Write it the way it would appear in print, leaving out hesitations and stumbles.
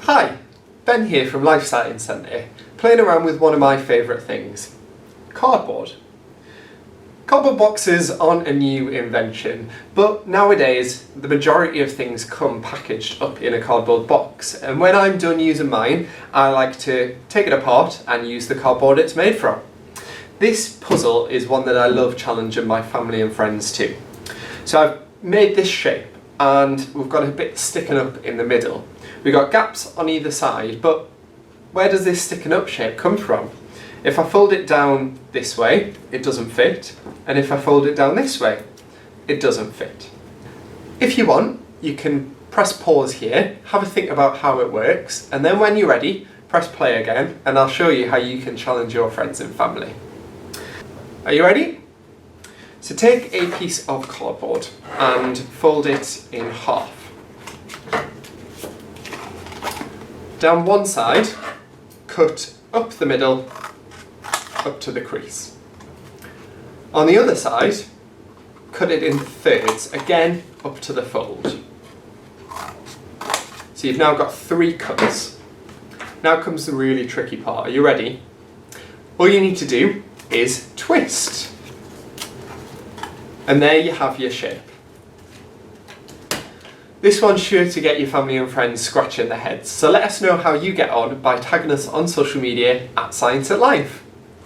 Hi, Ben here from Life Science Centre, playing around with one of my favourite things, cardboard. Cardboard boxes aren't a new invention, but nowadays the majority of things come packaged up in a cardboard box, and when I'm done using mine, I like to take it apart and use the cardboard it's made from. This puzzle is one that I love challenging my family and friends to. So I've made this shape, and we've got a bit sticking up in the middle. We've got gaps on either side, but where does this sticking up shape come from? If I fold it down this way, it doesn't fit, and if I fold it down this way, it doesn't fit. If you want, you can press pause here, have a think about how it works, and then when you're ready, press play again, and I'll show you how you can challenge your friends and family. Are you ready? So take a piece of cardboard and fold it in half. Down one side, cut up the middle, up to the crease. On the other side, cut it in thirds, again up to the fold. So you've now got 3 cuts. Now comes the really tricky part. Are you ready? All you need to do is twist. And there you have your shape. This one's sure to get your family and friends scratching their heads, so let us know how you get on by tagging us on social media @Science at Life.